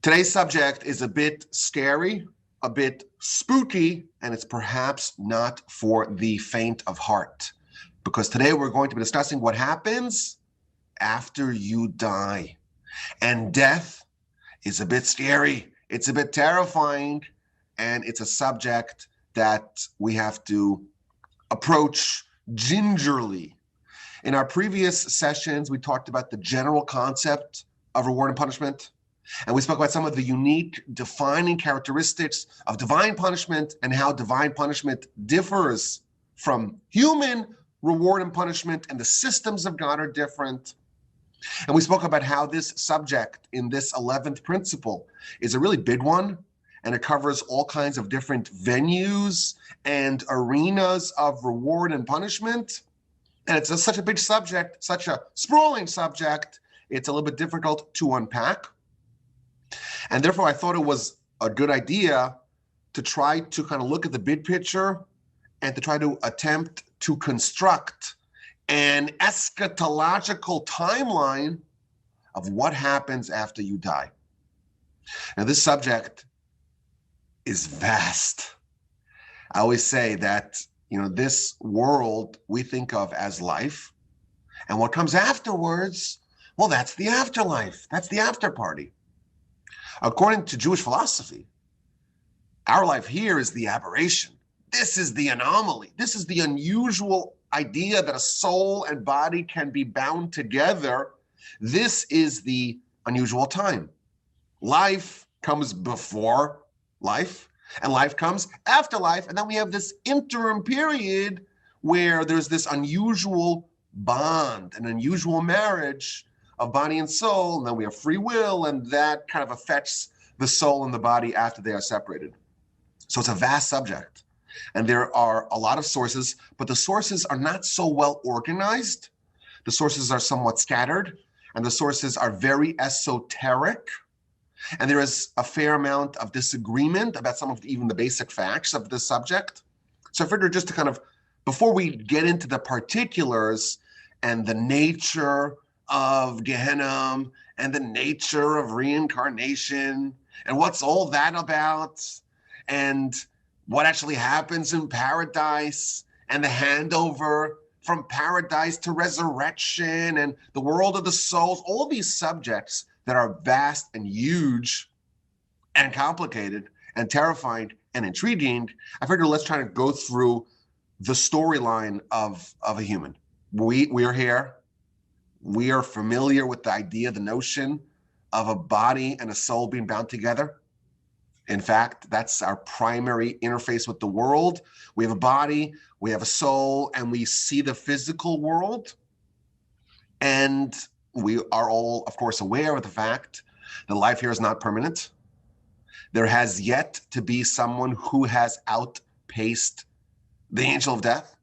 Today's subject is a bit scary, a bit spooky, and it's perhaps not for the faint of heart. Because today we're going to be discussing what happens after you die. And death is a bit scary, it's a bit terrifying, and it's a subject that we have to approach gingerly. In our previous sessions, we talked about the general concept of reward and punishment. And we spoke about some of the unique defining characteristics of divine punishment and how divine punishment differs from human reward and punishment, and the systems of God are different. And we spoke about how this subject in this 11th principle is a really big one, and it covers all kinds of different venues and arenas of reward and punishment. And it's such a big subject, such a sprawling subject, it's a little bit difficult to unpack. And therefore, I thought it was a good idea to try to kind of look at the big picture and to try to attempt to construct an eschatological timeline of what happens after you die. Now, this subject is vast. I always say that, this world we think of as life, and what comes afterwards, well, that's the afterlife. That's the after party. According to Jewish philosophy, our life here is the aberration. This is the anomaly. This is the unusual idea that a soul and body can be bound together. This is the unusual time. Life comes before life, and life comes after life. And then we have this interim period where there's this unusual bond, an unusual marriage of body and soul, and then we have free will, and that kind of affects the soul and the body after they are separated. So it's a vast subject, and there are a lot of sources, but the sources are not so well organized. The sources are somewhat scattered, and the sources are very esoteric, and there is a fair amount of disagreement about some of even the basic facts of this subject. So I figured just to kind of, before we get into the particulars and the nature of Gehenna and the nature of reincarnation and what's all that about and what actually happens in paradise and the handover from paradise to resurrection and the world of the souls, all these subjects that are vast and huge and complicated and terrifying and intriguing, I figured let's try to go through the storyline of a human. We are here. We are familiar with the idea, the notion of a body and a soul being bound together. In fact, that's our primary interface with the world. We have a body, we have a soul, and we see the physical world. And we are all, of course, aware of the fact that life here is not permanent. There has yet to be someone who has outpaced the angel of death.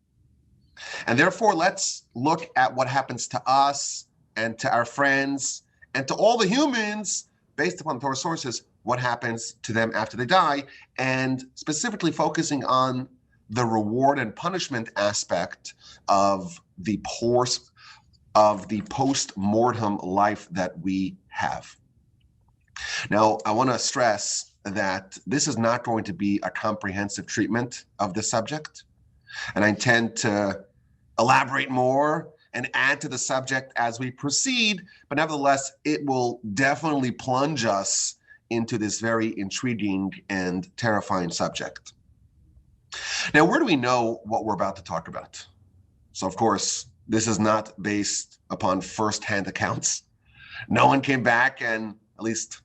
And therefore, let's look at what happens to us and to our friends and to all the humans based upon the Torah sources, what happens to them after they die, and specifically focusing on the reward and punishment aspect of the post-mortem life that we have. Now, I want to stress that this is not going to be a comprehensive treatment of the subject, and I intend to elaborate more and add to the subject as we proceed, but nevertheless, it will definitely plunge us into this very intriguing and terrifying subject. Now, where do we know what we're about to talk about? So, of course, this is not based upon first-hand accounts. No one came back and at least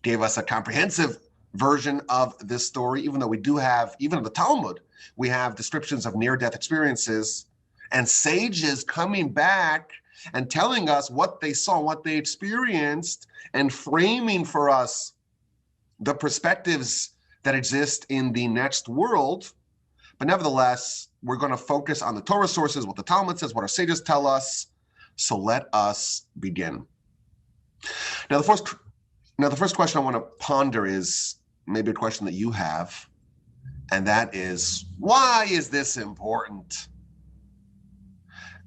gave us a comprehensive version of this story, even though we do have, even in the Talmud, we have descriptions of near-death experiences and sages coming back and telling us what they saw, what they experienced, and framing for us the perspectives that exist in the next world. But nevertheless, we're going to focus on the Torah sources, what the Talmud says, what our sages tell us. So let us begin. Now, the first question I want to ponder is maybe a question that you have, and that is, why is this important?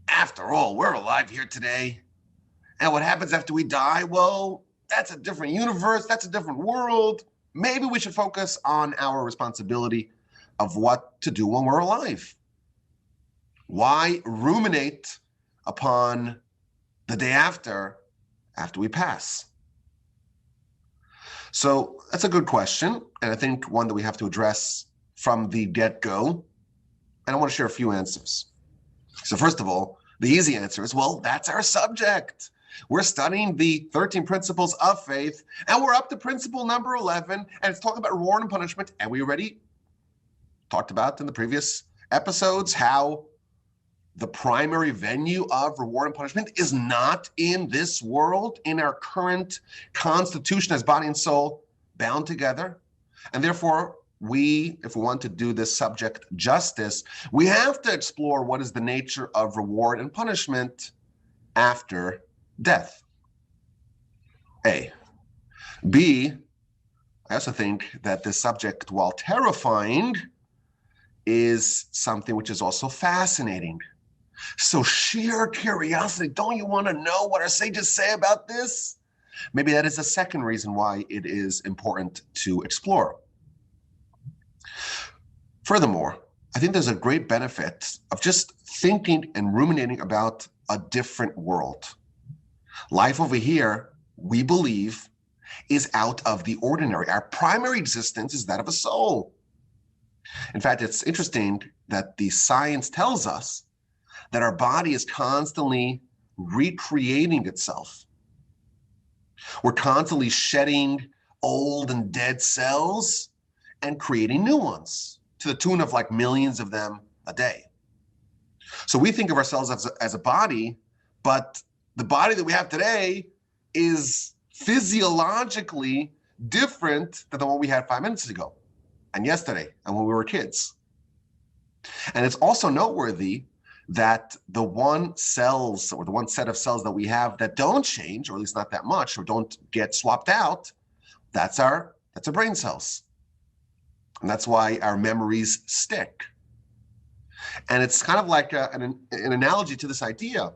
After all, we're alive here today. And what happens after we die? Well, That's a different universe. That's a different world. Maybe we should focus on our responsibility of what to do when we're alive. Why ruminate upon the day after we pass? So that's a good question, and I think one that we have to address from the get-go, and I want to share a few answers. So first of all, the easy answer is, well, that's our subject. We're studying the 13 principles of faith, and we're up to principle number 11, and it's talking about reward and punishment, and we already talked about in the previous episodes how the primary venue of reward and punishment is not in this world, in our current constitution as body and soul bound together. And therefore, if we want to do this subject justice, we have to explore what is the nature of reward and punishment after death. A. B, I also think that this subject, while terrifying, is something which is also fascinating. So sheer curiosity, don't you want to know what our sages say about this? Maybe that is the second reason why it is important to explore. Furthermore, I think there's a great benefit of just thinking and ruminating about a different world. Life over here, we believe, is out of the ordinary. Our primary existence is that of a soul. In fact, it's interesting that the science tells us that our body is constantly recreating itself. We're constantly shedding old and dead cells and creating new ones to the tune of like millions of them a day. So we think of ourselves as a body, but the body that we have today is physiologically different than the one we had 5 minutes ago and yesterday and when we were kids. And it's also noteworthy that the one cells or the one set of cells that we have that don't change, or at least not that much, or don't get swapped out, that's our brain cells. And that's why our memories stick. And it's kind of like an analogy to this idea.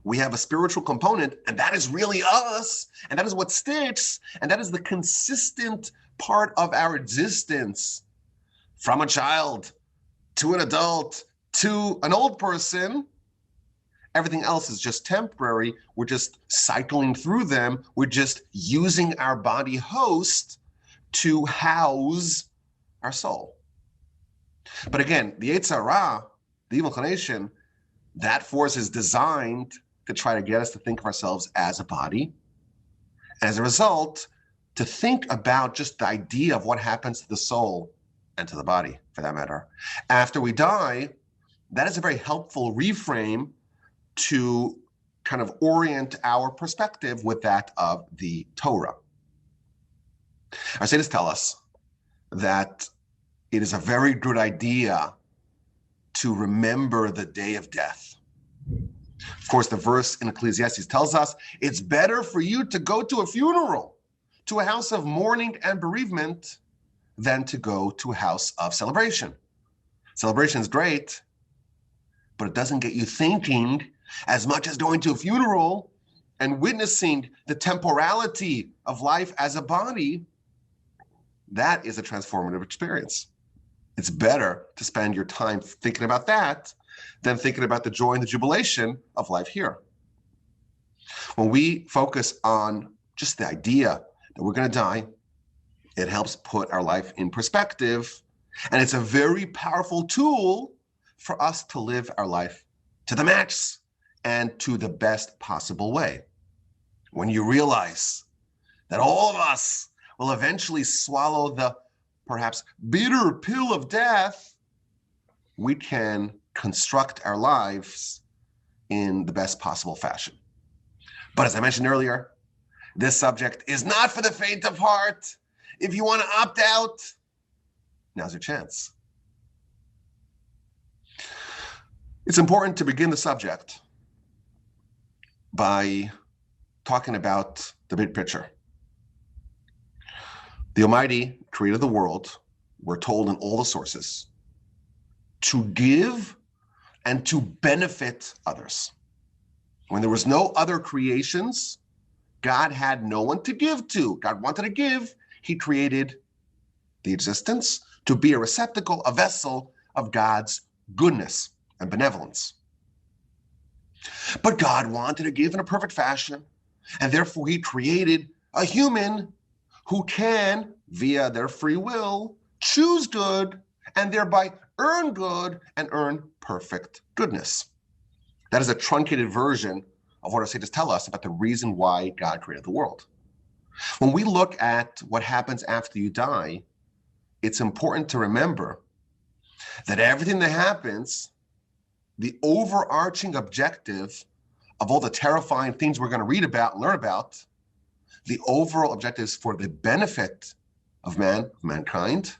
We have a spiritual component, and that is really us, and that is what sticks, and that is the consistent part of our existence from a child to an adult to an old person. Everything else is just temporary. We're just cycling through them. We're just using our body host to house our soul. But again, the Yetzer Hara, the evil inclination, that force is designed to try to get us to think of ourselves as a body. As a result, to think about just the idea of what happens to the soul and to the body, for that matter, after we die, that is a very helpful reframe to kind of orient our perspective with that of the Torah. Our sages tell us that it is a very good idea to remember the day of death. Of course, the verse in Ecclesiastes tells us it's better for you to go to a funeral, to a house of mourning and bereavement, than to go to a house of celebration. Celebration is great, but it doesn't get you thinking as much as going to a funeral and witnessing the temporality of life as a body. That is a transformative experience. It's better to spend your time thinking about that than thinking about the joy and the jubilation of life here. When we focus on just the idea that we're going to die, it helps put our life in perspective, and it's a very powerful tool for us to live our life to the max and to the best possible way. When you realize that all of us will eventually swallow the perhaps bitter pill of death, we can construct our lives in the best possible fashion. But as I mentioned earlier, this subject is not for the faint of heart. If you want to opt out, now's your chance. It's important to begin the subject by talking about the big picture. The Almighty created the world, we're told in all the sources, to give and to benefit others. When there was no other creations God had no one to give to. God wanted to give. He created the existence to be a receptacle, a vessel of God's goodness and benevolence. But God wanted to give in a perfect fashion, and therefore he created a human who can, via their free will, choose good and thereby earn good and earn perfect goodness. That is a truncated version of what our sages tell us about the reason why God created the world. When we look at what happens after you die, it's important to remember that everything that happens, the overarching objective of all the terrifying things we're going to read about and learn about, the overall objective is for the benefit of mankind,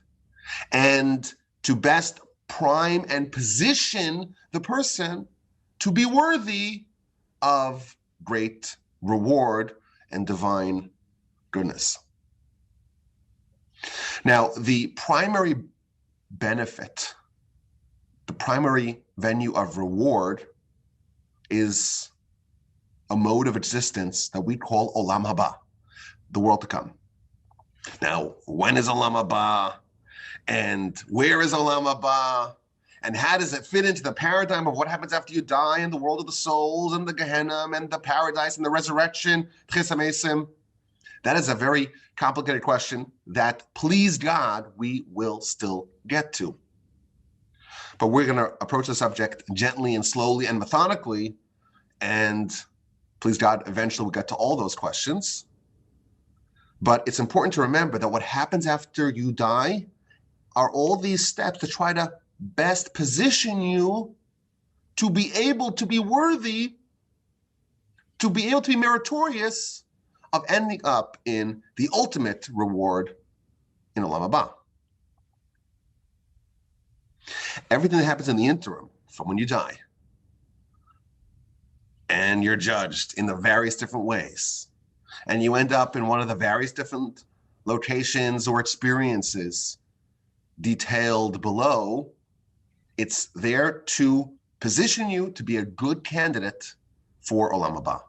and to best prime and position the person to be worthy of great reward and divine goodness. Now, the primary benefit, the primary venue of reward is a mode of existence that we call Olam Haba, the world to come. Now, when is Olam Haba? And where is Olam Haba? And how does it fit into the paradigm of what happens after you die in the world of the souls and the Gehenna and the paradise and the resurrection? That is a very complicated question that, please God, we will still get to. But we're going to approach the subject gently and slowly and methodically, and please God, eventually we'll get to all those questions. But it's important to remember that what happens after you die are all these steps to try to best position you to be able to be worthy, to be able to be meritorious of ending up in the ultimate reward in Olam Haba. Everything that happens in the interim, from when you die, and you're judged in the various different ways, and you end up in one of the various different locations or experiences detailed below, it's there to position you to be a good candidate for Olam Haba.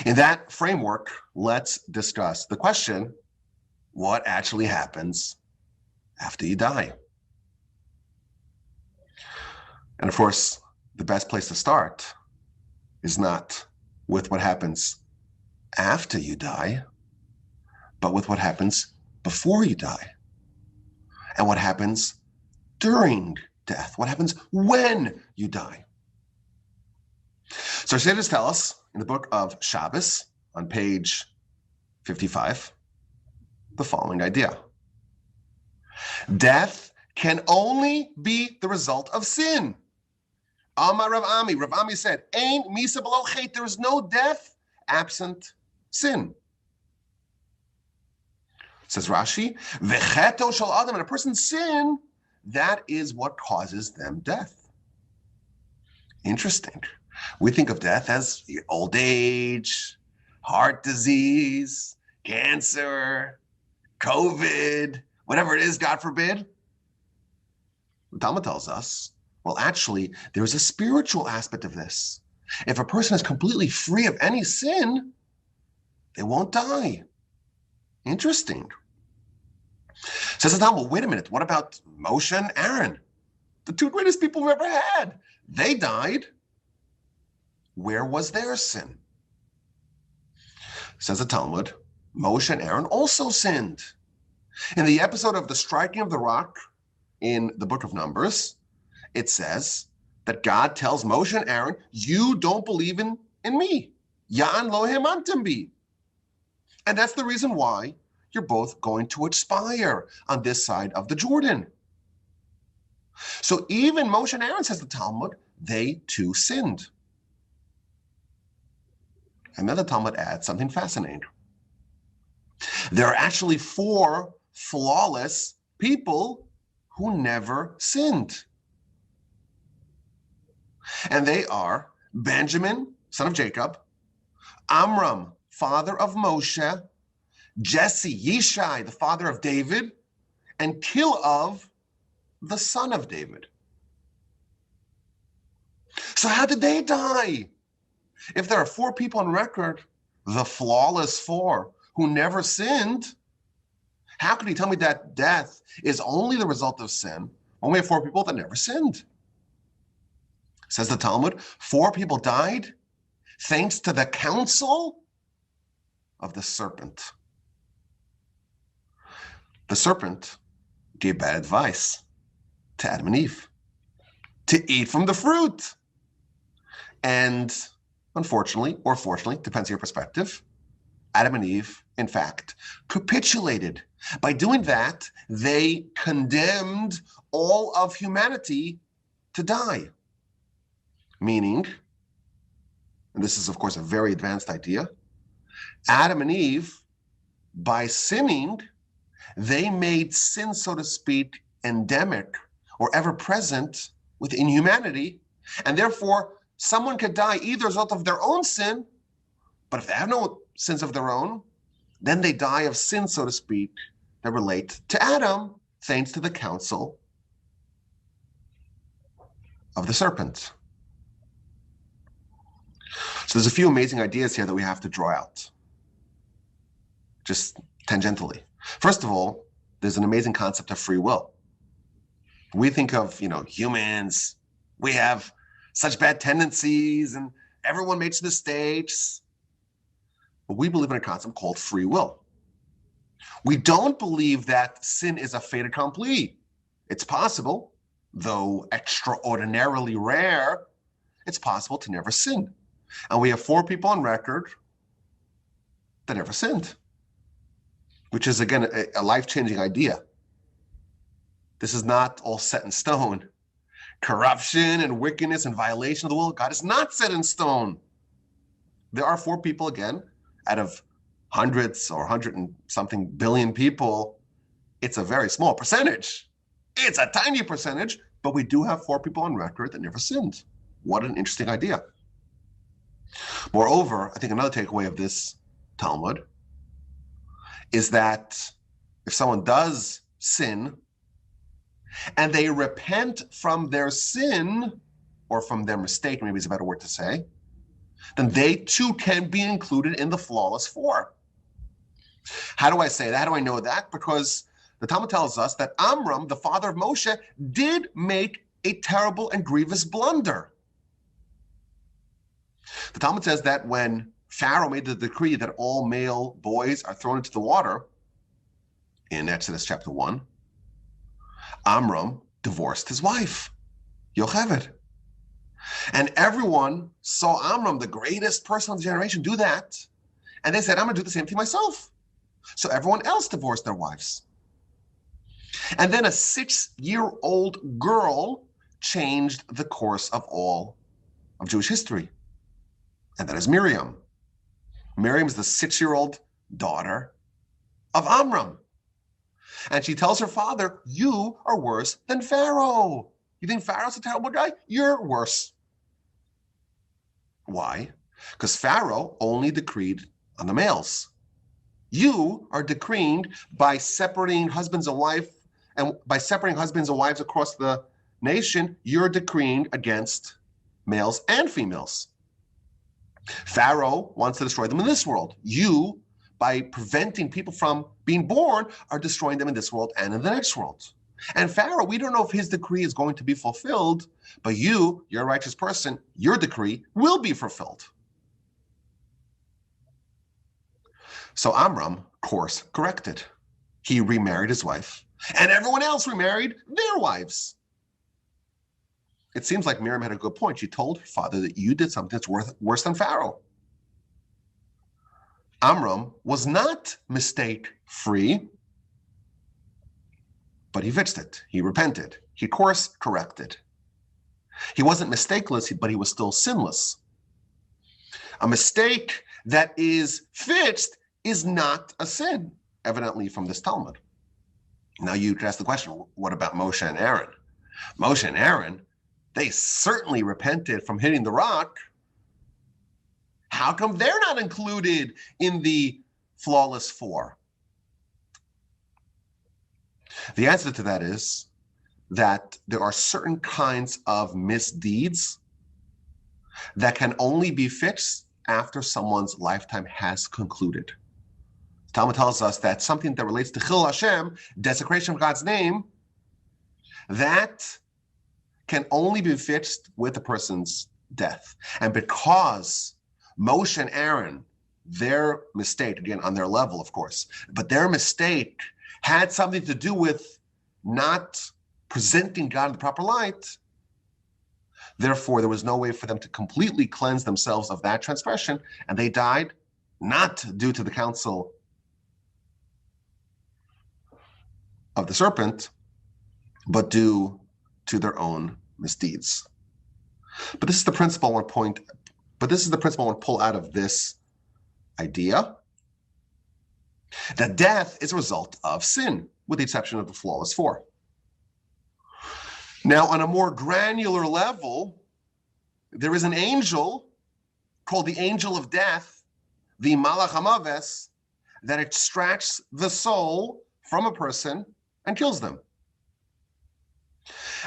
In that framework, let's discuss the question, what actually happens after you die? And of course, the best place to start is not with what happens after you die, but with what happens before you die. And what happens during death? What happens when you die? So our sages tell us in the book of Shabbos on page 55 the following idea. Death can only be the result of sin. Amar Rav Ami. Rav Ami said, Ein misa b'lo chet. There is no death absent sin. Says Rashi, V'cheto shel adam. And a person's sin, that is what causes them death. Interesting. We think of death as old age, heart disease, cancer, COVID, whatever it is, God forbid. The Talmud tells us, well, actually, there's a spiritual aspect of this. If a person is completely free of any sin, they won't die. Interesting. Says the Talmud, wait a minute, what about Moshe and Aaron? The two greatest people we've ever had. They died. Where was their sin? Says the Talmud, Moshe and Aaron also sinned. In the episode of the striking of the rock in the book of Numbers, it says that God tells Moshe and Aaron, you don't believe in me. Ya'an lo hamantem bi. And that's the reason why you're both going to expire on this side of the Jordan. So even Moshe and Aaron, says the Talmud, they too sinned. And then the Talmud adds something fascinating. There are actually 4 flawless people who never sinned. And they are Benjamin, son of Jacob, Amram, father of Moshe, Jesse, Yishai, the father of David, and Kilov, the son of David. So how did they die? If there are 4 people on record, the flawless four who never sinned, how could he tell me that death is only the result of sin when we have four people that never sinned? Says the Talmud, four people died thanks to the counsel of the serpent. The serpent gave bad advice to Adam and Eve to eat from the fruit. And unfortunately, or fortunately, depends on your perspective, Adam and Eve, in fact, capitulated. By doing that, they condemned all of humanity to die. Meaning, and this is, of course, a very advanced idea, Adam and Eve, by sinning, they made sin, so to speak, endemic or ever-present within humanity, and therefore someone could die either as a result of their own sin, but if they have no sins of their own, then they die of sin, so to speak, that relate to Adam, thanks to the counsel of the serpent. So there's a few amazing ideas here that we have to draw out, just tangentially. First of all, there's an amazing concept of free will. We think of, humans, we have such bad tendencies and everyone makes mistakes. But we believe in a concept called free will. We don't believe that sin is a fait accompli. It's possible, though extraordinarily rare, it's possible to never sin. And we have four people on record that never sinned, which is, again, a life-changing idea. This is not all set in stone. Corruption and wickedness and violation of the will of God is not set in stone. There are four people, again, out of hundreds or 100 and something billion people. It's a very small percentage. It's a tiny percentage, but we do have four people on record that never sinned. What an interesting idea. Moreover, I think another takeaway of this Talmud is that if someone does sin and they repent from their sin or from their mistake, maybe is a better word to say, then they too can be included in the flawless four. How do I say that? How do I know that? Because the Talmud tells us that Amram, the father of Moshe, did make a terrible and grievous blunder. The Talmud says that when Pharaoh made the decree that all male boys are thrown into the water, in Exodus chapter 1, Amram divorced his wife, Yocheved. And everyone saw Amram, the greatest person of the generation, do that. And they said, I'm going to do the same thing myself. So everyone else divorced their wives. And then a 6-year-old girl changed the course of all of Jewish history. And that is Miriam. Miriam is the 6-year-old daughter of Amram. And she tells her father, you are worse than Pharaoh. You think Pharaoh's a terrible guy? You're worse. Why? Because Pharaoh only decreed on the males. You are decreeing by separating husbands and wives, and by separating husbands and wives across the nation, you're decreeing against males and females. Pharaoh wants to destroy them in this world. You, by preventing people from being born, are destroying them in this world and in the next world. And Pharaoh, we don't know if his decree is going to be fulfilled, but you're a righteous person, your decree will be fulfilled. So Amram, course corrected. He remarried his wife, and everyone else remarried their wives. It seems like Miriam had a good point. She told her father that you did something that's worse than Pharaoh. Amram was not mistake-free, but he fixed it. He repented. He course corrected. He wasn't mistakeless, but he was still sinless. A mistake that is fixed is not a sin, evidently from this Talmud. Now you could ask the question, what about Moshe and Aaron? Moshe and Aaron, they certainly repented from hitting the rock. How come they're not included in the flawless four? The answer to that is that there are certain kinds of misdeeds that can only be fixed after someone's lifetime has concluded. The Talmud tells us that something that relates to Chil Hashem, desecration of God's name, that can only be fixed with a person's death. And because Moshe and Aaron, their mistake, again, on their level, of course, but their mistake had something to do with not presenting God in the proper light, therefore, there was no way for them to completely cleanse themselves of that transgression, and they died not due to the counsel of the serpent, but due to their own misdeeds. But this is the principle I want to pull out of this idea, that death is a result of sin, with the exception of the flawless four. Now, on a more granular level, there is an angel called the angel of death, the Malach HaMaves, that extracts the soul from a person and kills them.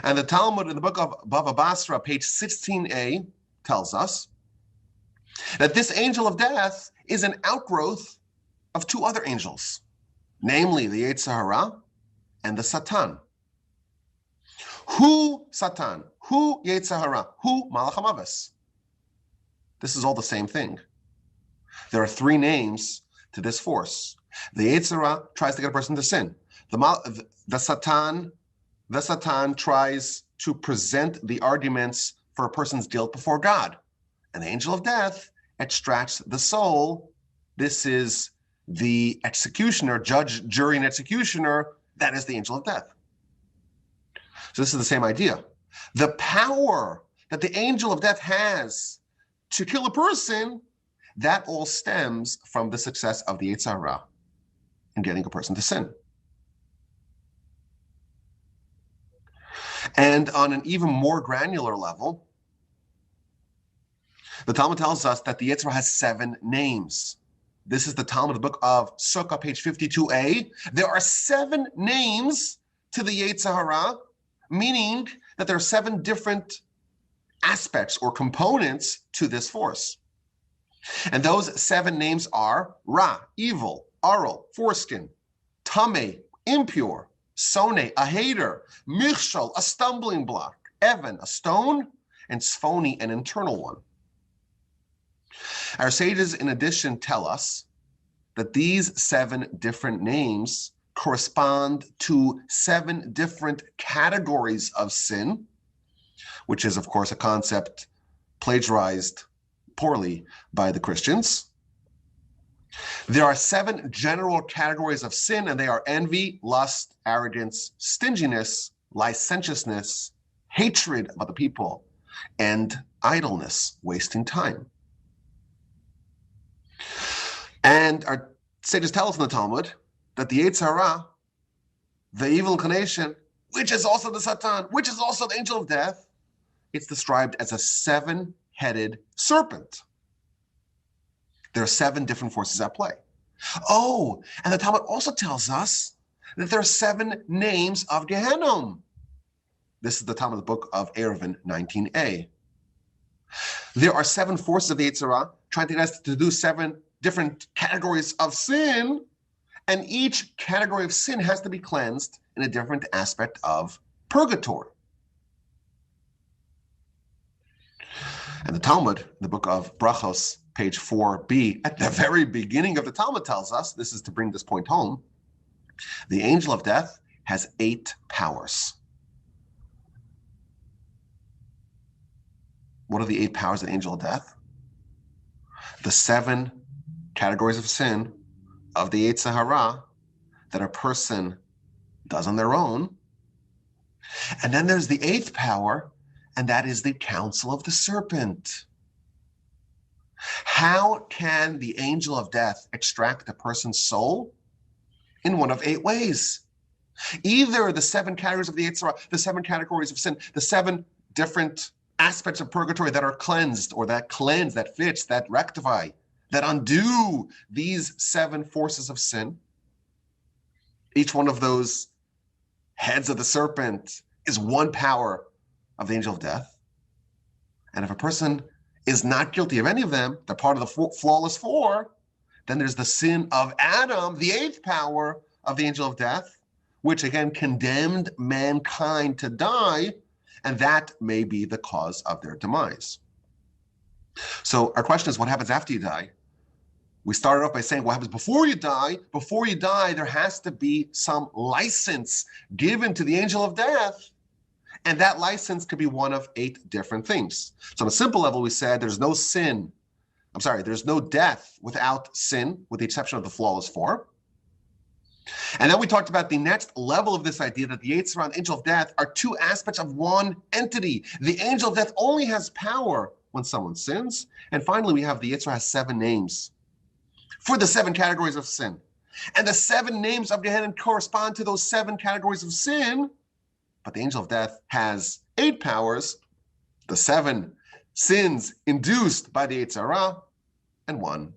And the Talmud in the book of Bava Basra, page 16a, tells us that this angel of death is an outgrowth of two other angels, namely the Yetzer Hara and the Satan. Who Satan? Who Yetzer Hara? Who Malach HaMaves? This is all the same thing. There are three names to this force. The Yetzer Hara tries to get a person to sin. The Satan tries to present the arguments for a person's guilt before God. And the angel of death extracts the soul. This is the executioner, judge, jury, and executioner. That is the angel of death. So this is the same idea. The power that the angel of death has to kill a person, that all stems from the success of the Yetzer Hara in getting a person to sin. And on an even more granular level, the Talmud tells us that the Yetzer Hara has 7 names. This is the Talmud, the book of Sukkah, page 52a. There are 7 names to the Yetzer Hara, meaning that there are 7 different aspects or components to this force. And those 7 names are Ra, evil, Aral, foreskin, Tameh, impure, Sone, a hater, Michshol, a stumbling block, Evan, a stone, and Sphoni, an internal one. Our sages, in addition, tell us that these 7 different names correspond to 7 different categories of sin, which is, of course, a concept plagiarized poorly by the Christians. There are 7 general categories of sin, and they are envy, lust, arrogance, stinginess, licentiousness, hatred of other people, and idleness, wasting time. And our sages tell us in the Talmud that the Yetzer Hara, the evil inclination, which is also the Satan, which is also the angel of death, it's described as a 7-headed serpent. There are 7 different forces at play. Oh, and the Talmud also tells us that there are 7 names of Gehenna. This is the Talmud, the book of Eruvin 19a. There are 7 forces of the Yetzer Hara trying to get us to do 7 different categories of sin, and each category of sin has to be cleansed in a different aspect of purgatory. And the Talmud, the book of Brachos, page 4b, at the very beginning of the Talmud tells us, this is to bring this point home, the angel of death has 8 powers. What are the 8 powers of the angel of death? The 7 categories of sin of the Yetzer Hara that a person does on their own. And then there's the 8th power, and that is the counsel of the serpent. How can the angel of death extract a person's soul? In one of 8 ways. Either the 7 categories of the Yetzer Hara, the 7 categories of sin, the 7 different aspects of purgatory that are cleansed, or that cleanse, that fix, that rectify, that undo these 7 forces of sin. Each one of those heads of the serpent is one power of the angel of death. And if a person is not guilty of any of them, they're part of the flawless four, then there's the sin of Adam, the eighth power of the angel of death, which again condemned mankind to die, and that may be the cause of their demise. So our question is, what happens after you die? We started off by saying what happens before you die. Before you die, there has to be some license given to the angel of death, and that license could be one of 8 different things. So on a simple level, we said there's no death without sin, with the exception of the flawless four. And then we talked about the next level of this idea that the Yetzer Hara and the angel of death are 2 aspects of one entity. The angel of death only has power when someone sins. And finally, we have the Yetzer Hara has 7 names for the 7 categories of sin. And the 7 names of Gehenna correspond to those 7 categories of sin. But the angel of death has 8 powers, the 7 sins induced by the Yetzer Hara, and 1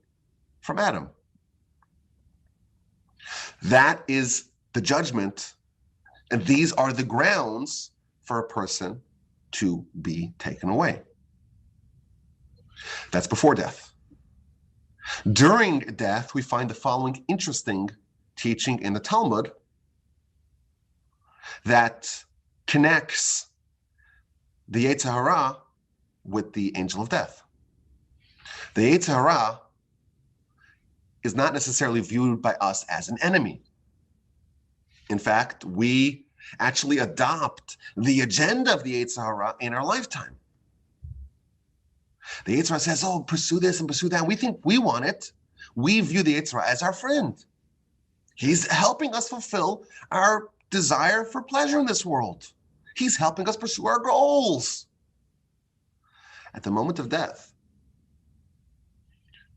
from Adam. That is the judgment, and these are the grounds for a person to be taken away. That's before death. During death, we find the following interesting teaching in the Talmud that connects the Yetzer Hara with the angel of death. The Yetzer Hara is not necessarily viewed by us as an enemy. In fact, we actually adopt the agenda of the Yetzer Hara in our lifetime. The Yetzer Hara says, oh, pursue this and pursue that. And we think we want it. We view the Yetzer Hara as our friend. He's helping us fulfill our desire for pleasure in this world. He's helping us pursue our goals. At the moment of death,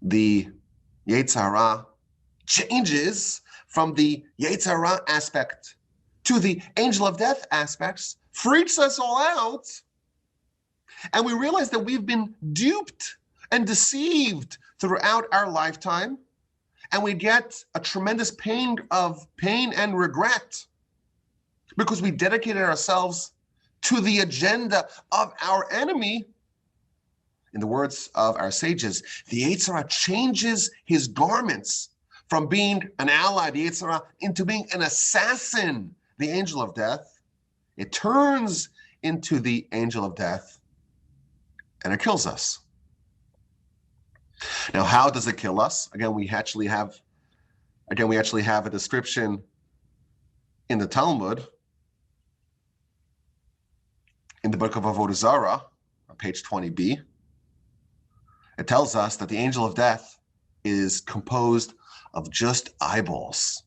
the Yetzer Hara changes from the Yetzer Hara aspect to the angel of death aspects, freaks us all out, and we realize that we've been duped and deceived throughout our lifetime, and we get a tremendous pain and regret because we dedicated ourselves to the agenda of our enemy. In the words of our sages, the Yetzer Hara changes his garments from being an ally, the Yetzer Hara, into being an assassin, the angel of death. It turns into the angel of death, and it kills us. Now, how does it kill us? Again, we actually have a description in the Talmud, in the book of Avodah Zarah, on page 20b. It tells us that the angel of death is composed of just eyeballs.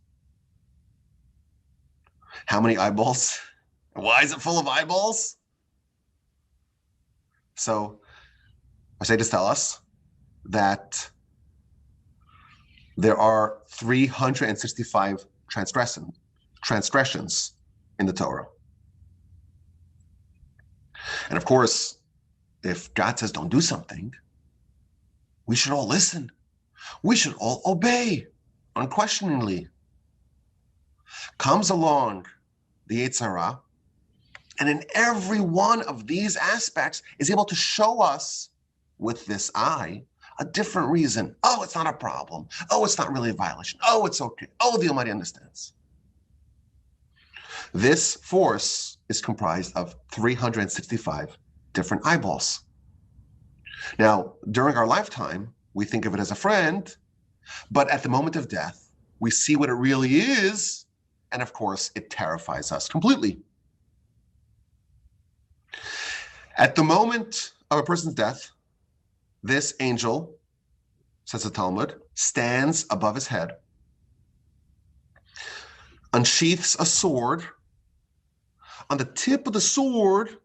How many eyeballs? Why is it full of eyeballs? So our sages tell us that there are 365 transgressions in the Torah. And of course, if God says don't do something, we should all listen. We should all obey unquestioningly. Comes along the Yetzer Hara, and in every one of these aspects is able to show us with this eye a different reason. Oh, it's not a problem. Oh, it's not really a violation. Oh, it's okay. Oh, the Almighty understands. This force is comprised of 365 different eyeballs. Now, during our lifetime, we think of it as a friend, but at the moment of death, we see what it really is, and of course, it terrifies us completely. At the moment of a person's death, this angel, says the Talmud, stands above his head, unsheaths a sword. On the tip of the sword,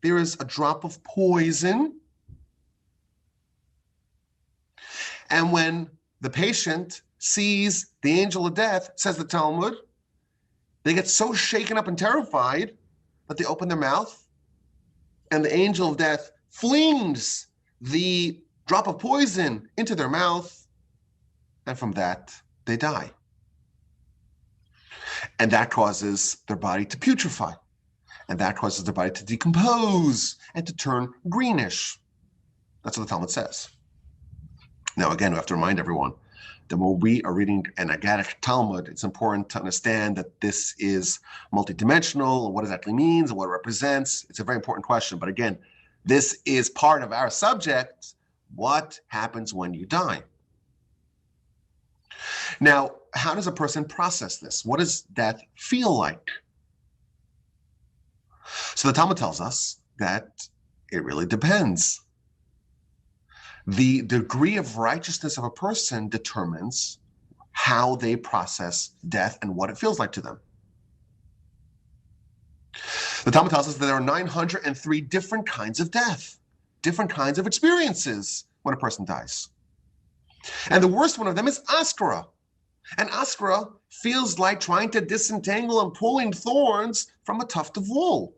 there is a drop of poison. And when the patient sees the angel of death, says the Talmud, they get so shaken up and terrified that they open their mouth, and the angel of death flings the drop of poison into their mouth, and from that, they die. And that causes their body to putrefy, and that causes their body to decompose and to turn greenish. That's what the Talmud says. Now, again, we have to remind everyone that when we are reading an Agadic Talmud, it's important to understand that this is multidimensional and what exactly means and what it represents. It's a very important question. But again, this is part of our subject. What happens when you die? Now, how does a person process this? What does death feel like? So the Talmud tells us that it really depends. The degree of righteousness of a person determines how they process death and what it feels like to them. The Talmud tells us that there are 903 different kinds of death, different kinds of experiences when a person dies. And the worst one of them is askara. And askara feels like trying to disentangle and pulling thorns from a tuft of wool.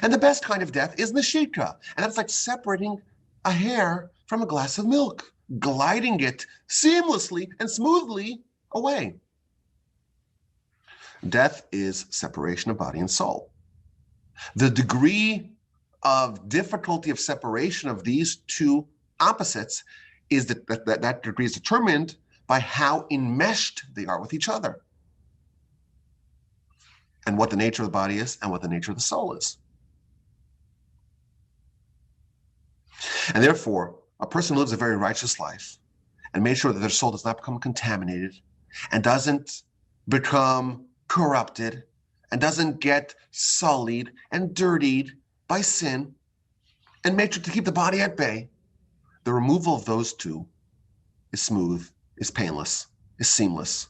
And the best kind of death is neshika, and that's like separating a hair from a glass of milk, gliding it seamlessly and smoothly away. Death is separation of body and soul. The degree of difficulty of separation of these two opposites is that degree is determined by how enmeshed they are with each other, and what the nature of the body is and what the nature of the soul is. And therefore, a person lives a very righteous life and makes sure that their soul does not become contaminated and doesn't become corrupted and doesn't get sullied and dirtied by sin, and make sure to keep the body at bay. The removal of those two is smooth, is painless, is seamless.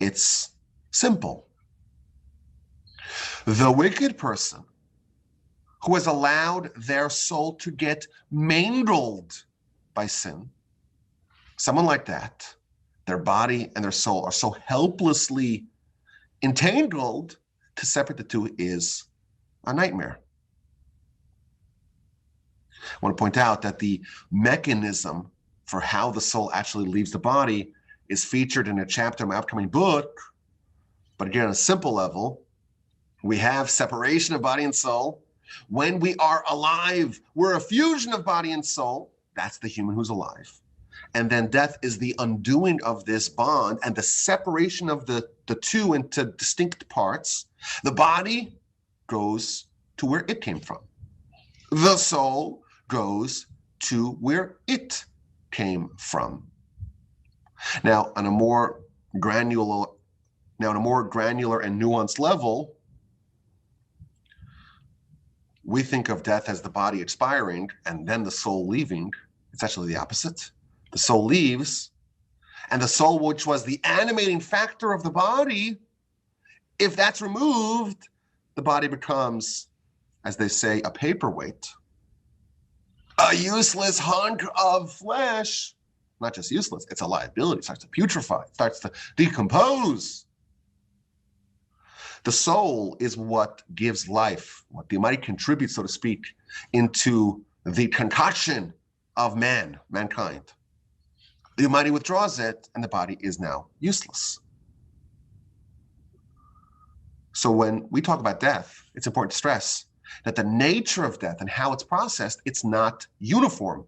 It's simple. The wicked person who has allowed their soul to get mangled by sin, someone like that, their body and their soul are so helplessly entangled, to separate the two is a nightmare. I want to point out that the mechanism for how the soul actually leaves the body is featured in a chapter of my upcoming book. But again, on a simple level, we have separation of body and soul. When we are alive, we're a fusion of body and soul. That's the human who's alive. And then death is the undoing of this bond and the separation of the two into distinct parts. The body goes to where it came from. The soul goes to where it came from. Now, on a more granular and nuanced level, we think of death as the body expiring and then the soul leaving. It's actually the opposite. The soul leaves, and the soul, which was the animating factor of the body, if that's removed, the body becomes, as they say, a paperweight, a useless hunk of flesh. Not just useless, it's a liability. It starts to putrefy, it starts to decompose. The soul is what gives life, what the Almighty contributes, so to speak, into the concoction of mankind. The Almighty withdraws it, and the body is now useless. So when we talk about death, it's important to stress that the nature of death and how it's processed, it's not uniform.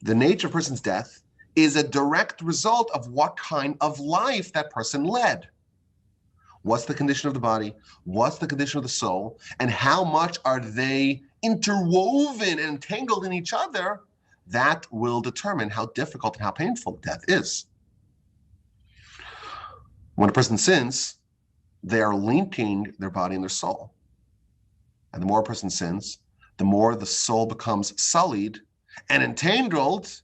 The nature of a person's death is a direct result of what kind of life that person led. What's the condition of the body? What's the condition of the soul? And how much are they interwoven and entangled in each other? That will determine how difficult and how painful death is. When a person sins, they are linking their body and their soul. And the more a person sins, the more the soul becomes sullied and entangled,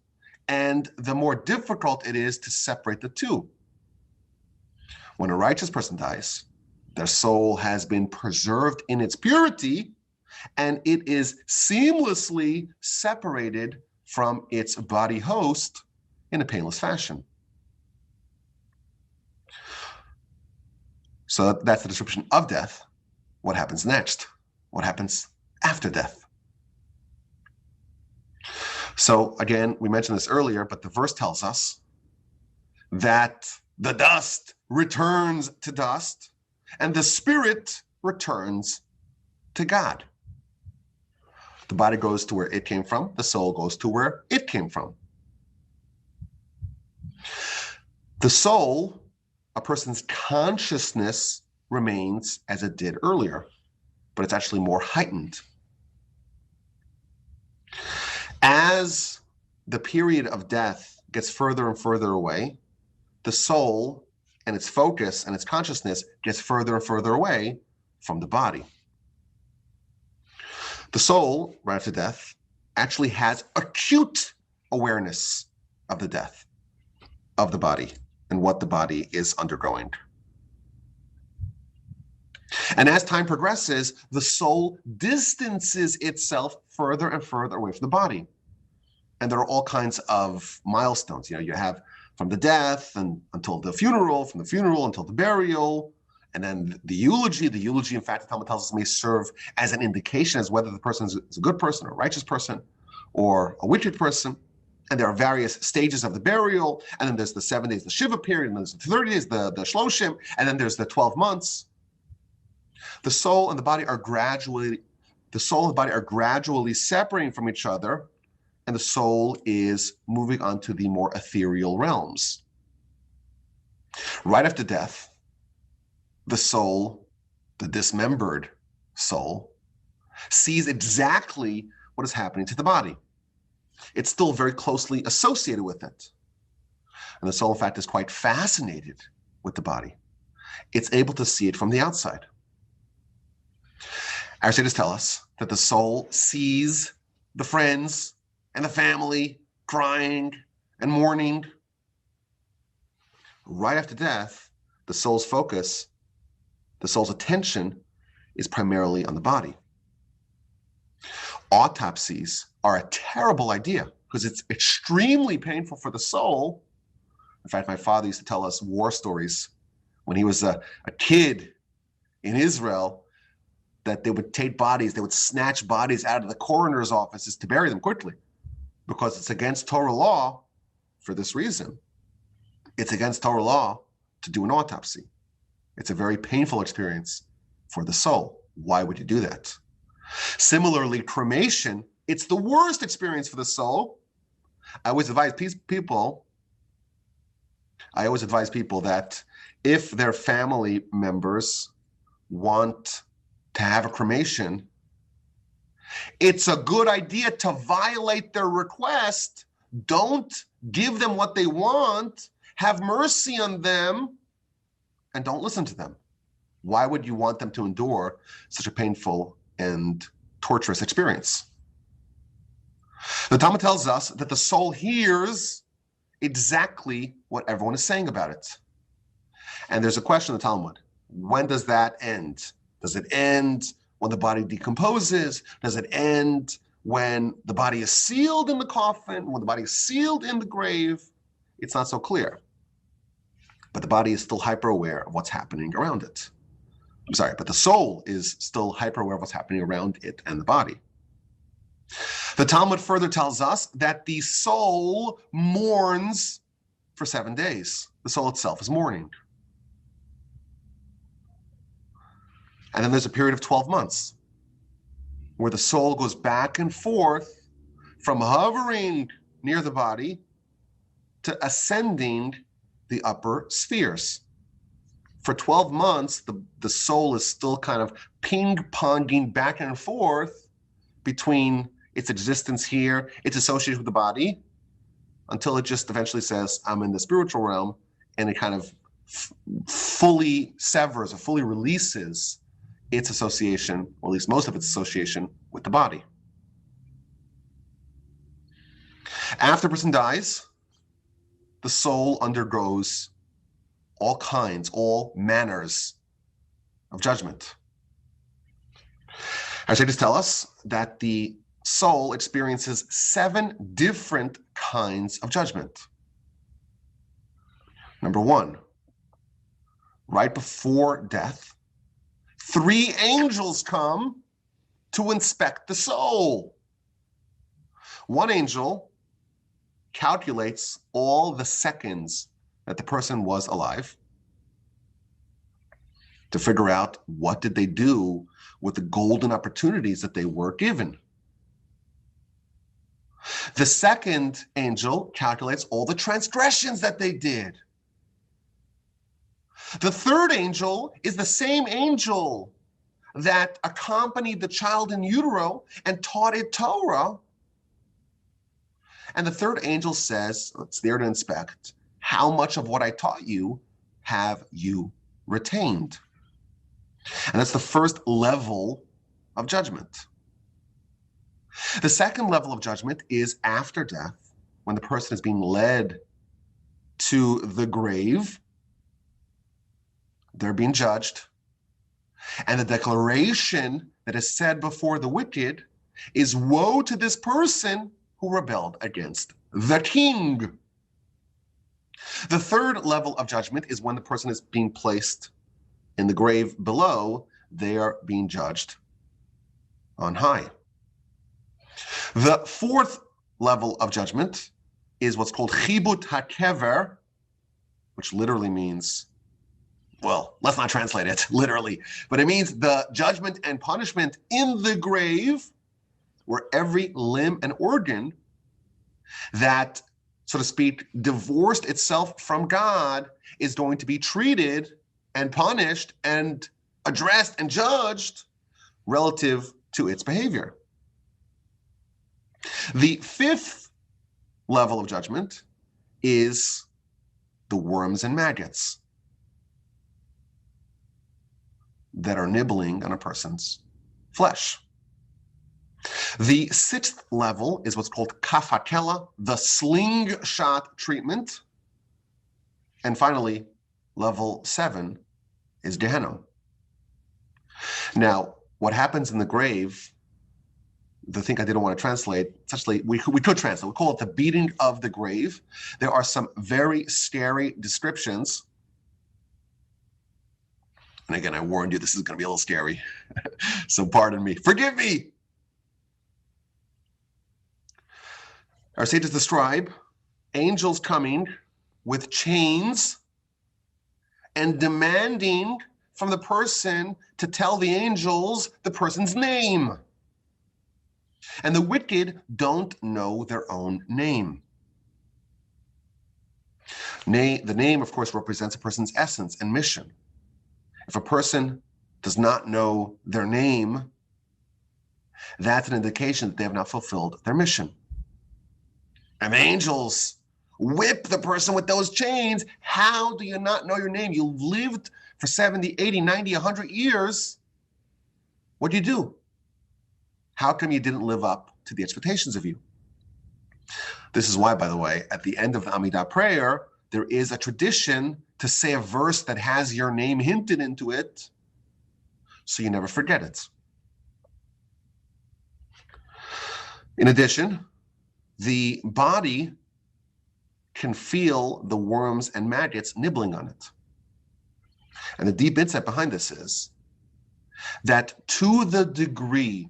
and the more difficult it is to separate the two. When a righteous person dies, their soul has been preserved in its purity, and it is seamlessly separated from its body host in a painless fashion. So that's the description of death. What happens next? What happens after death? So again, we mentioned this earlier, but the verse tells us that the dust returns to dust, and the spirit returns to God. The body goes to where it came from. The soul goes to where it came from. The soul, a person's consciousness, remains as it did earlier, but it's actually more heightened. As the period of death gets further and further away, the soul and its focus and its consciousness gets further and further away from the body. The soul, right after death, actually has acute awareness of the death of the body and what the body is undergoing. And as time progresses, the soul distances itself further and further away from the body. And there are all kinds of milestones. You have from the death and until the funeral, from the funeral until the burial, and then the eulogy. The eulogy, in fact, the Talmud tells us, may serve as an indication as whether the person is a good person or a righteous person or a wicked person. And there are various stages of the burial. And then there's the 7 days, the Shiva period, and there's the 30 days, the Shloshim, and then there's the 12 months. The soul and the body are gradually separating from each other, and the soul is moving on to the more ethereal realms. Right after death, the soul, the dismembered soul, sees exactly what is happening to the body. It's still very closely associated with it. And the soul, in fact, is quite fascinated with the body. It's able to see it from the outside. Our sages tell us that the soul sees the friends and the family crying and mourning. Right after death, the soul's focus, the soul's attention is primarily on the body. Autopsies are a terrible idea because it's extremely painful for the soul. In fact, my father used to tell us war stories when he was a kid in Israel, that they would take bodies, they would snatch bodies out of the coroner's offices to bury them quickly because it's against Torah law for this reason. It's against Torah law to do an autopsy. It's a very painful experience for the soul. Why would you do that? Similarly, cremation, it's the worst experience for the soul. I always advise people that if their family members want to have a cremation, it's a good idea to violate their request. Don't give them what they want. Have mercy on them and don't listen to them. Why would you want them to endure such a painful and torturous experience? The Talmud tells us that the soul hears exactly what everyone is saying about it. And there's a question in the Talmud. When does that end? Does it end when the body decomposes? Does it end when the body is sealed in the coffin, when the body is sealed in the grave? It's not so clear. But the body is still hyper-aware of what's happening around it. But the soul is still hyper-aware of what's happening around it and the body. The Talmud further tells us that the soul mourns for 7 days. The soul itself is mourning. And then there's a period of 12 months where the soul goes back and forth from hovering near the body to ascending the upper spheres. For 12 months, the soul is still kind of ping-ponging back and forth between its existence here, its association with the body, until it just eventually says, I'm in the spiritual realm, and it kind of fully severs or fully releases its association, or at least most of its association, with the body. After a person dies, the soul undergoes all manners of judgment. Our sages tell us that the soul experiences 7 different kinds of judgment. Number 1, right before death, 3 angels come to inspect the soul. One angel calculates all the seconds that the person was alive to figure out what did they do with the golden opportunities that they were given. The second angel calculates all the transgressions that they did. The third angel is the same angel that accompanied the child in utero and taught it Torah. And the third angel says, it's there to inspect, how much of what I taught you have you retained? And that's the first level of judgment. The second level of judgment is after death, when the person is being led to the grave. They're being judged. And the declaration that is said before the wicked is, woe to this person who rebelled against the king. The third level of judgment is when the person is being placed in the grave below. They are being judged on high. The fourth level of judgment is what's called chibut hakever, which literally means, well, let's not translate it literally, but it means the judgment and punishment in the grave, where every limb and organ that, so to speak, divorced itself from God is going to be treated and punished and addressed and judged relative to its behavior. The fifth level of judgment is the worms and maggots that are nibbling on a person's flesh. The sixth level is what's called kafakela, the slingshot treatment. And finally, level 7 is Gehenna. Now, what happens in the grave, the thing I didn't want to translate, essentially, we could translate. We call it the beating of the grave. There are some very scary descriptions. And again, I warned you, this is going to be a little scary. So pardon me. Forgive me. Our sages describe angels coming with chains and demanding from the person to tell the angels the person's name. And the wicked don't know their own name. The name, of course, represents a person's essence and mission. If a person does not know their name, that's an indication that they have not fulfilled their mission. And the angels whip the person with those chains. How do you not know your name? You lived for 70, 80, 90, 100 years. What do you do? How come you didn't live up to the expectations of you? This is why, by the way, at the end of the Amidah prayer, there is a tradition to say a verse that has your name hinted into it, so you never forget it. In addition, the body can feel the worms and maggots nibbling on it. And the deep insight behind this is that to the degree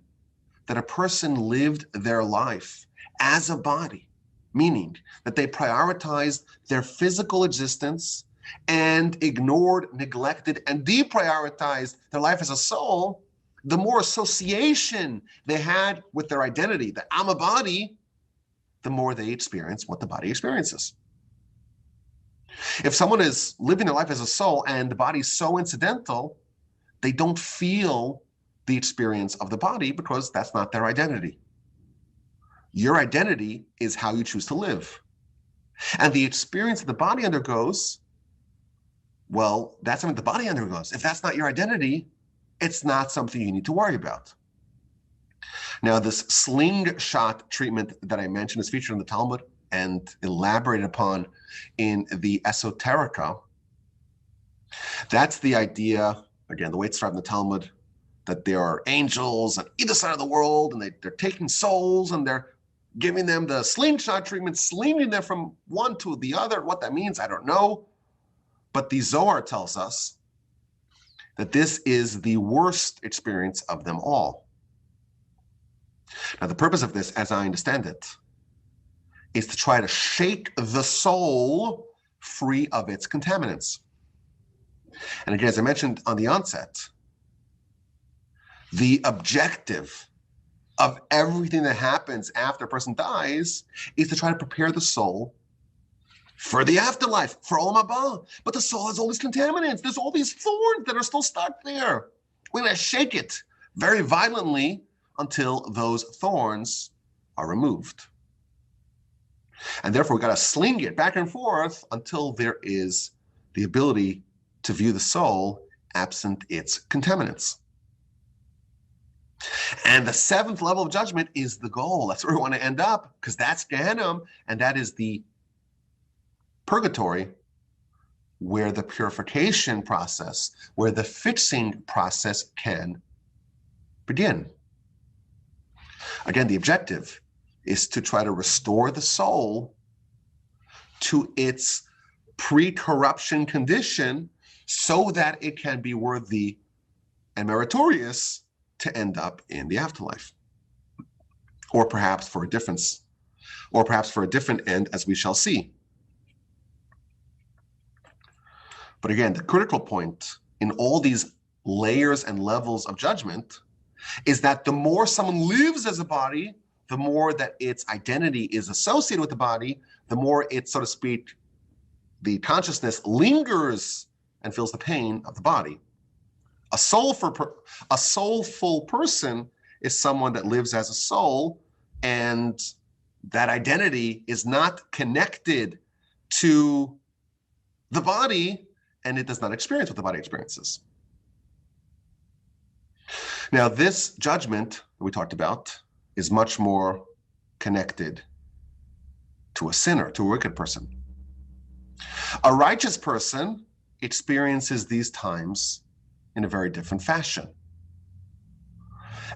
that a person lived their life as a body, meaning that they prioritized their physical existence and ignored, neglected, and deprioritized their life as a soul, the more association they had with their identity, that I'm a body, the more they experience what the body experiences. If someone is living their life as a soul and the body is so incidental, they don't feel the experience of the body because that's not their identity. Your identity is how you choose to live. And the experience that the body undergoes, well, that's something the body undergoes. If that's not your identity, it's not something you need to worry about. Now, this slingshot treatment that I mentioned is featured in the Talmud and elaborated upon in the Esoterica. That's the idea, again, the way it's described in the Talmud, that there are angels on either side of the world, and they're taking souls, and they're giving them the slingshot treatment, slinging them from one to the other. What that means, I don't know. But the Zohar tells us that this is the worst experience of them all. Now, the purpose of this, as I understand it, is to try to shake the soul free of its contaminants. And again, as I mentioned on the onset, the objective of everything that happens after a person dies is to try to prepare the soul for the afterlife, for Olam Haba. But the soul has all these contaminants. There's all these thorns that are still stuck there. We're going to shake it very violently until those thorns are removed. And therefore, we've got to sling it back and forth until there is the ability to view the soul absent its contaminants. And the seventh level of judgment is the goal. That's where we want to end up, because that's Gehenna, and that is the purgatory, where the purification process, where the fixing process can begin. Again, the objective is to try to restore the soul to its pre-corruption condition so that it can be worthy and meritorious to end up in the afterlife. Or perhaps for a difference, or perhaps for a different end, as we shall see. But again, the critical point in all these layers and levels of judgment is that the more someone lives as a body, the more that its identity is associated with the body, the more it, so to speak, the consciousness lingers and feels the pain of the body. A soulful person is someone that lives as a soul, and that identity is not connected to the body, and it does not experience what the body experiences. Now, this judgment that we talked about is much more connected to a sinner, to a wicked person. A righteous person experiences these times in a very different fashion.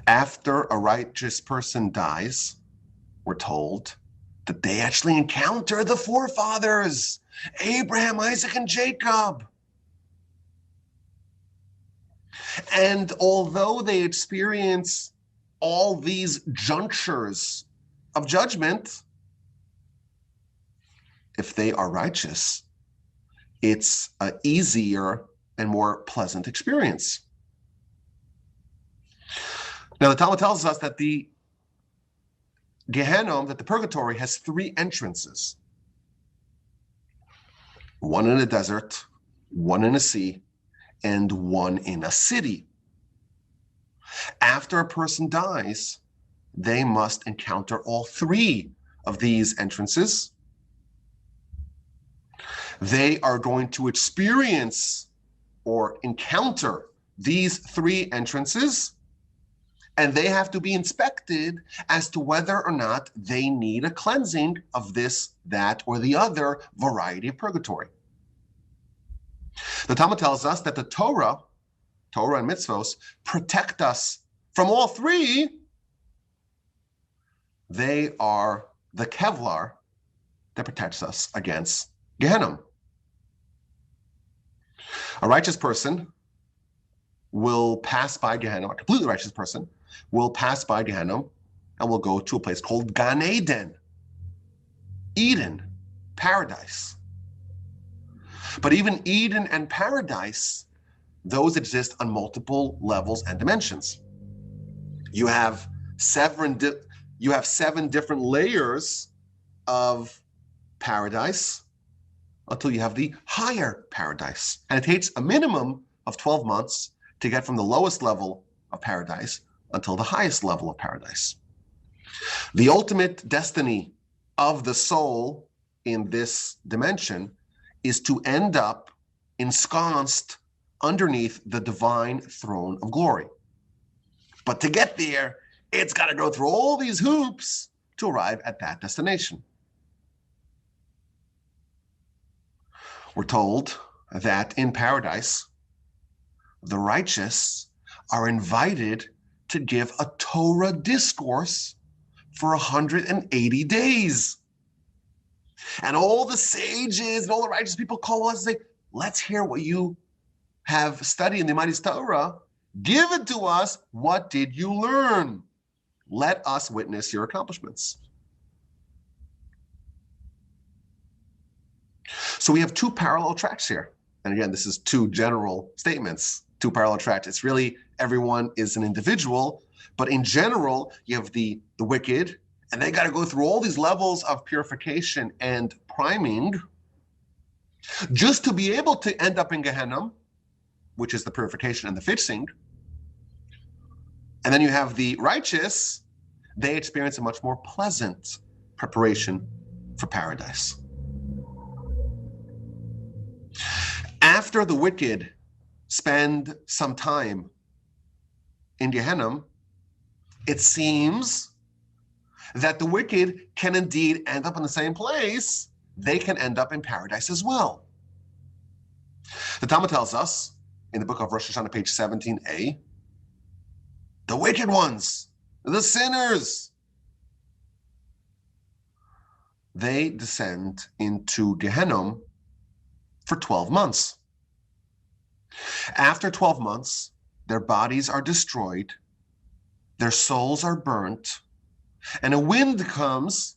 After a righteous person dies, we're told that they actually encounter the forefathers, Abraham, Isaac, and Jacob. And although they experience all these junctures of judgment, if they are righteous, it's an easier and more pleasant experience. Now, the Talmud tells us that the Gehenna, that the purgatory, has three entrances. One in a desert, one in a sea, and one in a city. After a person dies, they must encounter all three of these entrances. They are going to experience or encounter these three entrances, and they have to be inspected as to whether or not they need a cleansing of this, that, or the other variety of purgatory. The Talmud tells us that the Torah and mitzvos, protect us from all three. They are the Kevlar that protects us against Gehenna. A righteous person will pass by Gehenna, a completely righteous person will pass by Gehenna and will go to a place called Gan Eden, Eden, paradise. But even Eden and paradise, those exist on multiple levels and dimensions. You have seven different layers of paradise until you have the higher paradise. And it takes a minimum of 12 months to get from the lowest level of paradise until the highest level of paradise. The ultimate destiny of the soul in this dimension is to end up ensconced underneath the divine throne of glory. But to get there, it's got to go through all these hoops to arrive at that destination. We're told that in paradise, the righteous are invited to give a Torah discourse for 180 days. And all the sages and all the righteous people call us and say, let's hear what you have studied in the Mighty Torah. Give it to us. What did you learn? Let us witness your accomplishments. So we have two parallel tracks here. And again, this is two general statements, two parallel tracks. It's really everyone is an individual, but in general, you have the wicked, and they got to go through all these levels of purification and priming just to be able to end up in Gehenna, which is the purification and the fixing. And then you have the righteous, they experience a much more pleasant preparation for paradise. After the wicked spend some time in Gehenna, it seems that the wicked can indeed end up in the same place. They can end up in paradise as well. The Talmud tells us in the book of Rosh Hashanah, page 17a, the wicked ones, the sinners, they descend into Gehenna for 12 months. After 12 months, their bodies are destroyed, their souls are burnt, and a wind comes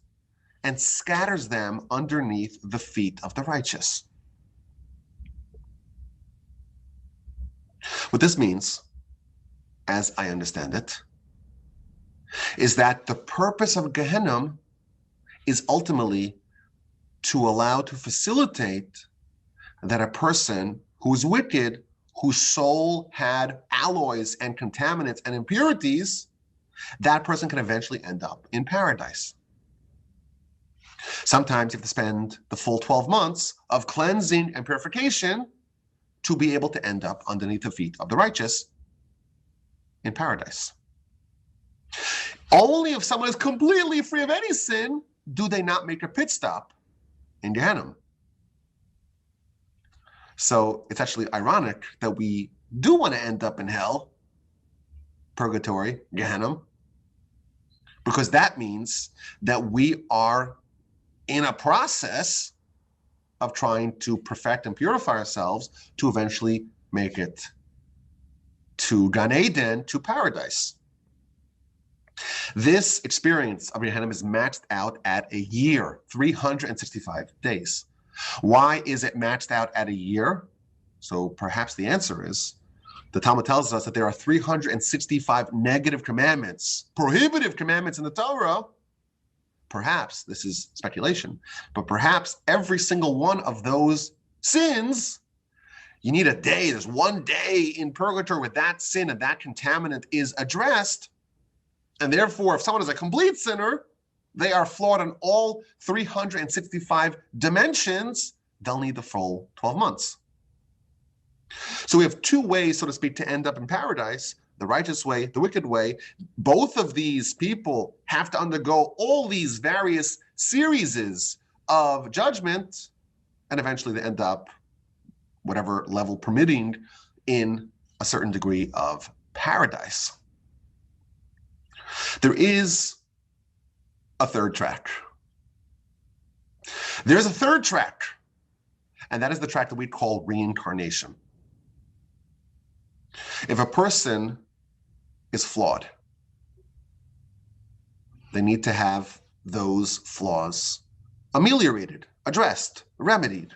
and scatters them underneath the feet of the righteous. What this means, as I understand it, is that the purpose of Gehenna is ultimately to allow, to facilitate that a person who is wicked, whose soul had alloys and contaminants and impurities, that person can eventually end up in paradise. Sometimes you have to spend the full 12 months of cleansing and purification to be able to end up underneath the feet of the righteous in paradise. Only if someone is completely free of any sin do they not make a pit stop in Gehenna. So it's actually ironic that we do want to end up in hell, purgatory, Gehenna, because that means that we are in a process of trying to perfect and purify ourselves to eventually make it to Gan Eden, to paradise. This experience of Gehenna is maxed out at a year, 365 days. Why is it maxed out at a year? So perhaps the answer is, the Talmud tells us that there are 365 negative commandments, prohibitive commandments in the Torah. Perhaps, this is speculation, but perhaps every single one of those sins, you need a day. There's one day in purgatory where that sin and that contaminant is addressed. And therefore, if someone is a complete sinner, they are flawed on all 365 dimensions, they'll need the full 12 months. So we have two ways, so to speak, to end up in paradise, the righteous way, the wicked way. Both of these people have to undergo all these various series of judgment, and eventually they end up, whatever level permitting, in a certain degree of paradise. There is a third track. There's a third track, and that is the track that we call reincarnation. If a person is flawed, they need to have those flaws ameliorated, addressed, remedied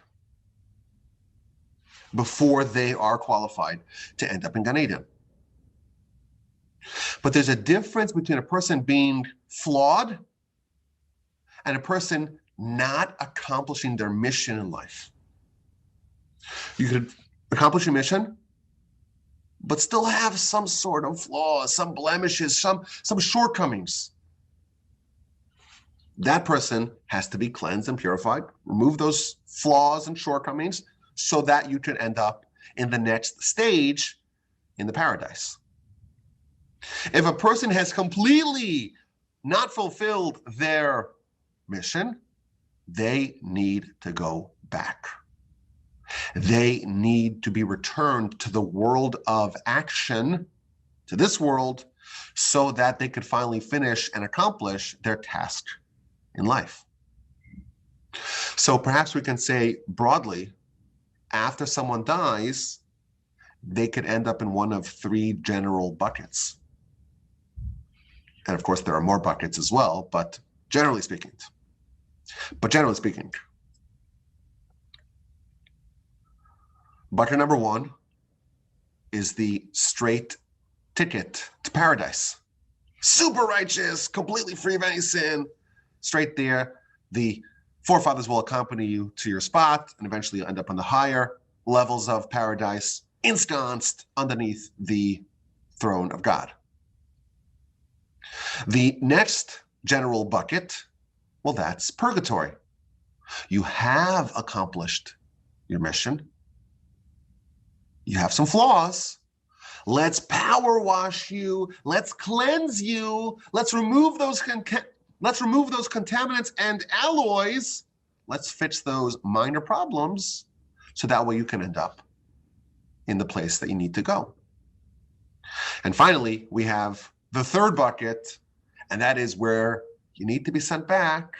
before they are qualified to end up in Gan Eden. But there's a difference between a person being flawed and a person not accomplishing their mission in life. You could accomplish your mission, but still have some sort of flaws, some blemishes, some shortcomings. That person has to be cleansed and purified, remove those flaws and shortcomings so that you can end up in the next stage in the paradise. If a person has completely not fulfilled their mission, they need to go back. They need to be returned to the world of action, to this world, so that they could finally finish and accomplish their task in life. So perhaps we can say broadly, after someone dies, they could end up in one of three general buckets. And of course, there are more buckets as well, but generally speaking. Bucket number one is the straight ticket to paradise. Super righteous, completely free of any sin, straight there. The forefathers will accompany you to your spot, and eventually you'll end up on the higher levels of paradise, ensconced underneath the throne of God. The next general bucket, well, that's purgatory. You have accomplished your mission. You have some flaws. Let's power wash you. Let's cleanse you. Let's remove those contaminants and alloys. Let's fix those minor problems so that way you can end up in the place that you need to go. And finally, we have the third bucket, and that is where you need to be sent back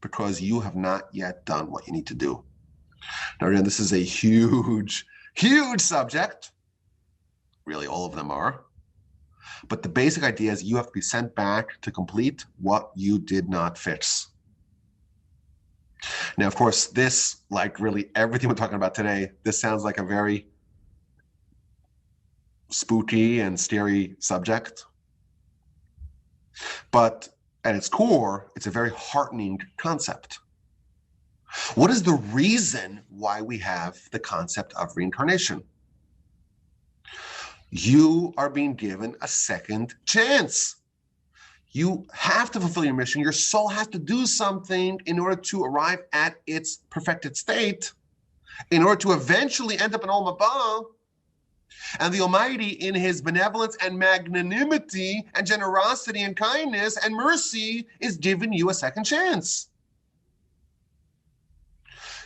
because you have not yet done what you need to do. Now, again, this is a huge subject. Really, all of them are. But the basic idea is you have to be sent back to complete what you did not fix. Now, of course, this, like really everything we're talking about today, this sounds like a very spooky and scary subject. But at its core, it's a very heartening concept. What is the reason why we have the concept of reincarnation? You are being given a second chance. You have to fulfill your mission. Your soul has to do something in order to arrive at its perfected state, in order to eventually end up in Olam Haba. And the Almighty, in his benevolence and magnanimity and generosity and kindness and mercy, is giving you a second chance.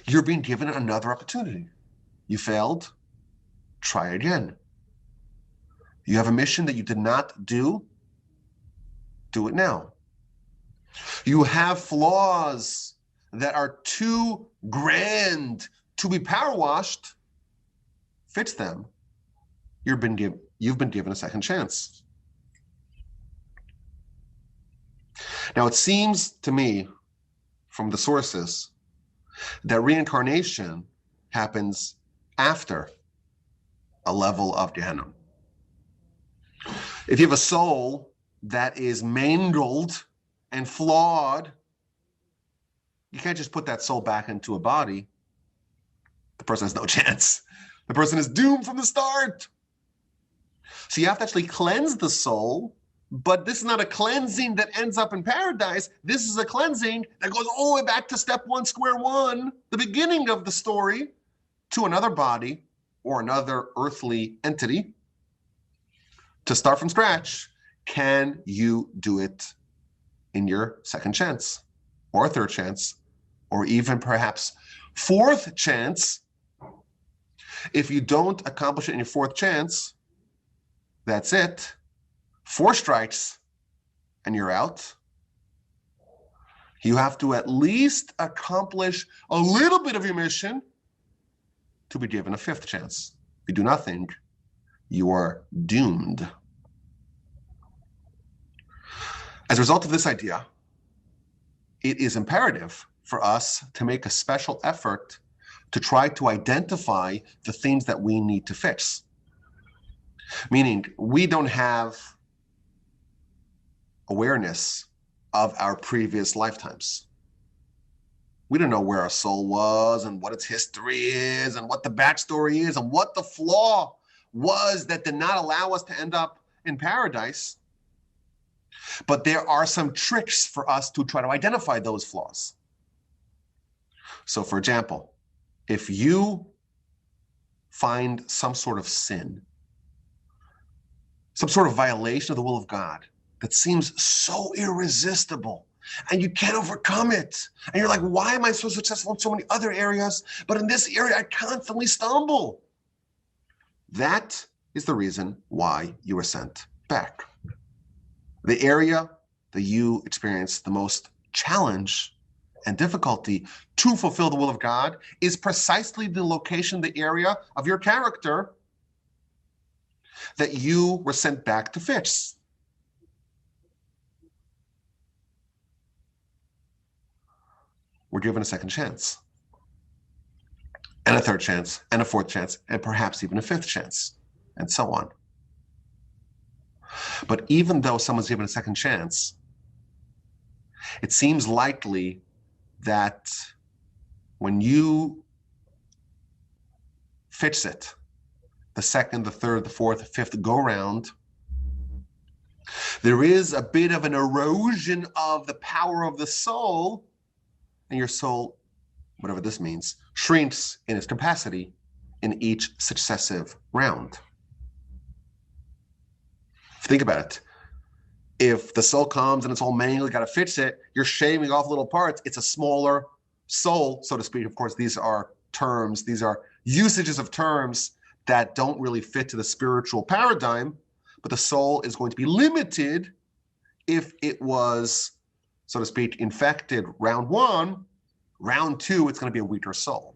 You're being given another opportunity. You failed, try again. You have a mission that you did not do it now. You have flaws that are too grand to be power washed, fix them. You've been given a second chance. Now, it seems to me from the sources that reincarnation happens after a level of Gehenna. If you have a soul that is mangled and flawed, you can't just put that soul back into a body. The person has no chance. The person is doomed from the start. So you have to actually cleanse the soul, but this is not a cleansing that ends up in paradise. This is a cleansing that goes all the way back to step one, square one, the beginning of the story, to another body or another earthly entity to start from scratch. Can you do it in your second chance or third chance or even perhaps fourth chance? If you don't accomplish it in your fourth chance, that's it. 4 strikes and you're out. You have to at least accomplish a little bit of your mission to be given a 5th chance. If you do nothing, you are doomed. As a result of this idea, it is imperative for us to make a special effort to try to identify the things that we need to fix. Meaning, we don't have awareness of our previous lifetimes. We don't know where our soul was and what its history is and what the backstory is and what the flaw was that did not allow us to end up in paradise. But there are some tricks for us to try to identify those flaws. So, for example, if you find some sort of sin, some sort of violation of the will of God that seems so irresistible and you can't overcome it, and you're like, why am I so successful in so many other areas, but in this area I constantly stumble? That is the reason why you were sent back. The area that you experience the most challenge and difficulty to fulfill the will of God is precisely the location, the area of your character that you were sent back to fix. We're given a second chance, and a third chance, and a fourth chance, and perhaps even a 5th chance. and so on. But even though someone's given a second chance, it seems likely that when you fix it, the second, the third, the fourth, the fifth go-round, there is a bit of an erosion of the power of the soul, and your soul, whatever this means, shrinks in its capacity in each successive round. Think about it. If the soul comes and it's all mangled, got to fix it, you're shaving off little parts. It's a smaller soul, so to speak. Of course, these are terms, these are usages of terms that don't really fit to the spiritual paradigm, but the soul is going to be limited if it was, so to speak, infected round one. Round two, it's going to be a weaker soul.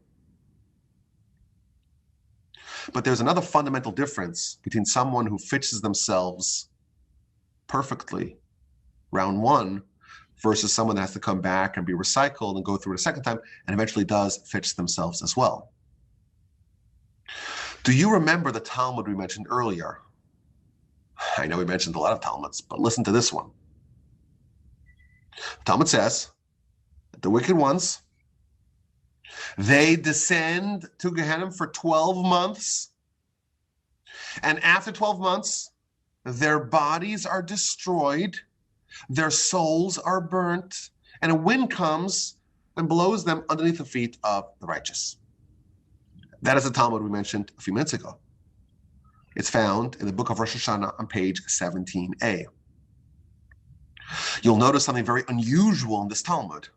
But there's another fundamental difference between someone who fixes themselves perfectly round one versus someone that has to come back and be recycled and go through it a second time and eventually does fix themselves as well. Do you remember the Talmud we mentioned earlier? I know we mentioned a lot of Talmuds, but listen to this one. The Talmud says that the wicked ones, they descend to Gehenna for 12 months. And after 12 months, their bodies are destroyed, their souls are burnt, and a wind comes and blows them underneath the feet of the righteous. That is the Talmud we mentioned a few minutes ago. It's found in the book of Rosh Hashanah on page 17a. You'll notice something very unusual in this Talmud.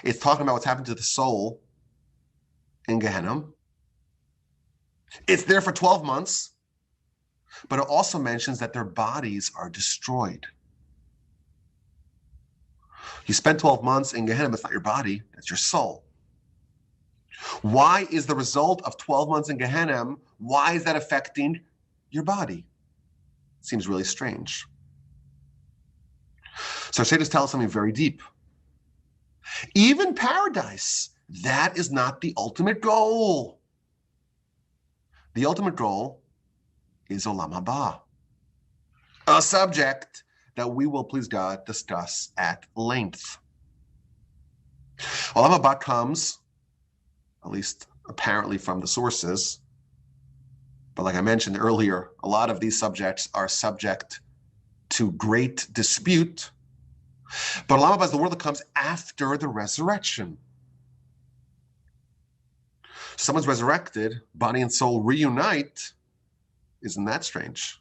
It's talking about what's happened to the soul in Gehenna. It's there for 12 months, but it also mentions that their bodies are destroyed. You spend 12 months in Gehenna, it's not your body, it's your soul. Why is the result of 12 months in Gehenna, why is that affecting your body? It seems really strange. So Shaitas tells us something very deep. Even paradise, that is not the ultimate goal. The ultimate goal is Olam Haba, a subject that we will, please God, discuss at length. Olam Haba comes, at least apparently from the sources, but like I mentioned earlier, a lot of these subjects are subject to great dispute. But Olam Haba is the world that comes after the resurrection. Someone's resurrected, body and soul reunite. Isn't that strange?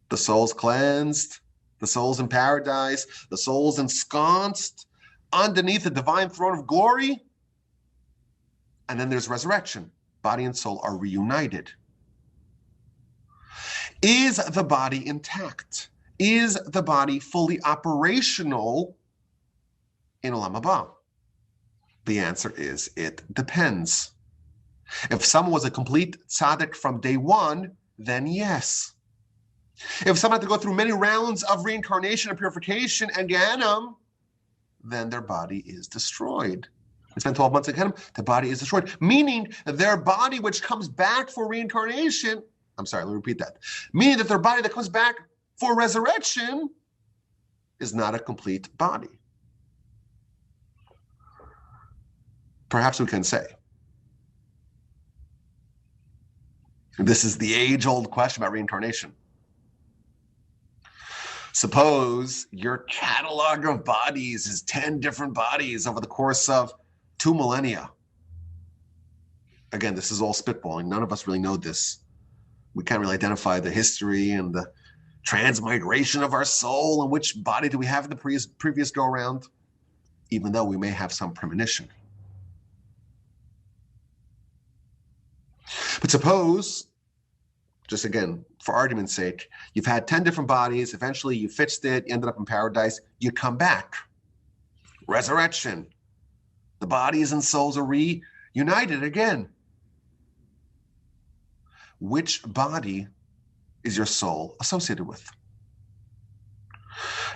The soul's cleansed, the soul's in paradise, the soul's ensconced underneath the divine throne of glory. And then there's resurrection. Body and soul are reunited. Is the body intact? Is the body fully operational in Olam Haba? The answer is it depends. If someone was a complete tzaddik from day one, then yes. If someone had to go through many rounds of reincarnation and purification and Gehenna, then their body is destroyed. They spend 12 months in Gehenna, the body is destroyed. Meaning their body which comes back for reincarnation, let me repeat that. Meaning that their body that comes back for resurrection is not a complete body. Perhaps we can say, this is the age-old question about reincarnation. Suppose your catalog of bodies is 10 different bodies over the course of 2 millennia. Again, this is all spitballing. None of us really know this. We can't really identify the history and the transmigration of our soul and which body do we have in the previous go-around, even though we may have some premonition. But suppose, just again, for argument's sake, you've had 10 different bodies, eventually you fixed it, you ended up in paradise, you come back. Resurrection. The bodies and souls are reunited again. Which body is your soul associated with?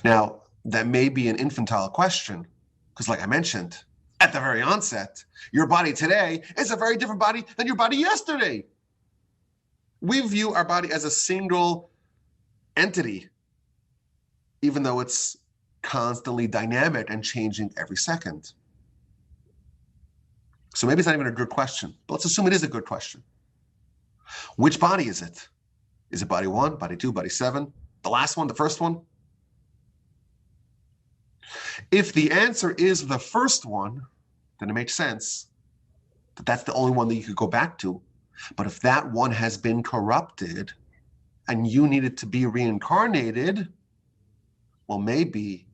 Now, that may be an infantile question, because like I mentioned at the very onset, your body today is a very different body than your body yesterday. We view our body as a single entity, even though it's constantly dynamic and changing every second. So maybe it's not even a good question, but let's assume it is a good question. Which body is it? Is it body 1, body 2, body 7, the last one, the first one? If the answer is the first one, then it makes sense that that's the only one that you could go back to. But if that one has been corrupted and you needed to be reincarnated, well, maybe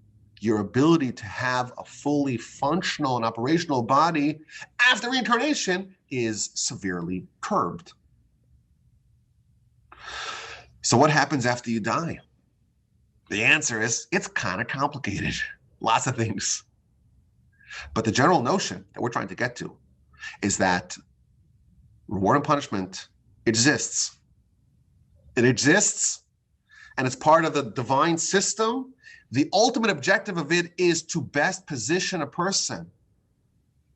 your ability to have a fully functional and operational body after reincarnation is severely curbed. So what happens after you die? The answer is it's kind of complicated. Lots of things. But the general notion that we're trying to get to is that reward and punishment exists. It exists, and it's part of the divine system. The ultimate objective of it is to best position a person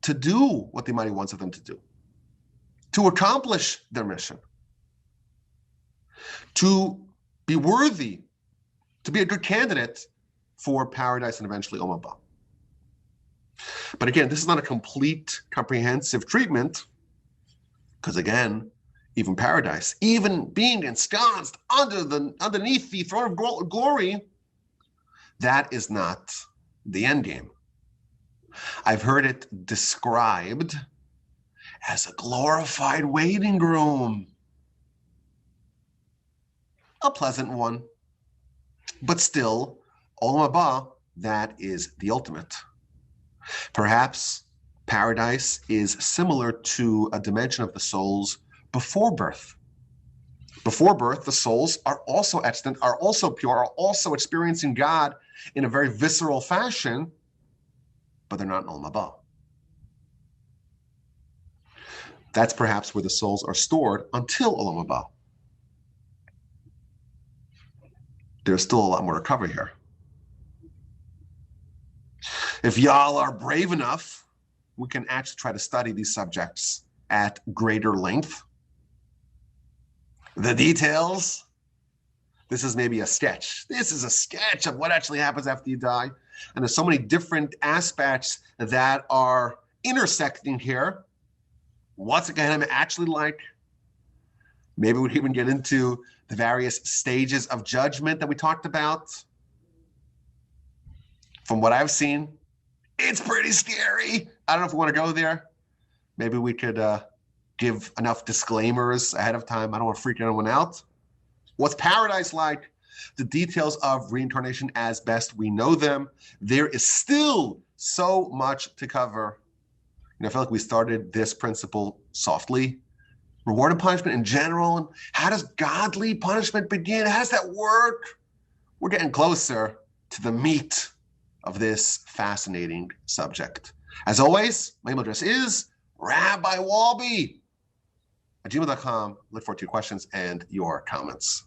to do what the Almighty wants of them to do, to accomplish their mission, to be worthy, to be a good candidate for paradise and eventually Olam Haba. But again, this is not a complete, comprehensive treatment, because again, even paradise, even being ensconced underneath the throne of glory, that is not the end game. I've heard it described as a glorified waiting room. A pleasant one, but still, Olam Haba, that is the ultimate. Perhaps paradise is similar to a dimension of the souls before birth. Before birth, the souls are also extant, are also pure, are also experiencing God in a very visceral fashion, but they're not in Olam Haba. That's perhaps where the souls are stored until Olam Haba. There's still a lot more to cover here. If y'all are brave enough, we can actually try to study these subjects at greater length. The details, this is maybe a sketch. This is a sketch of what actually happens after you die. And there's so many different aspects that are intersecting here. What's Gehenna actually like? Maybe we even get into the various stages of judgment that we talked about. From what I've seen, it's pretty scary. I don't know if we want to go there. Maybe we could give enough disclaimers ahead of time. I don't want to freak anyone out. What's paradise like? The details of reincarnation as best we know them. There is still so much to cover. I feel like we started this principle softly. Reward and punishment in general. And how does godly punishment begin? How does that work? We're getting closer to the meat of this fascinating subject. As always, my email address is Rabbi Wolbe @gmail.com. Look forward to your questions and your comments.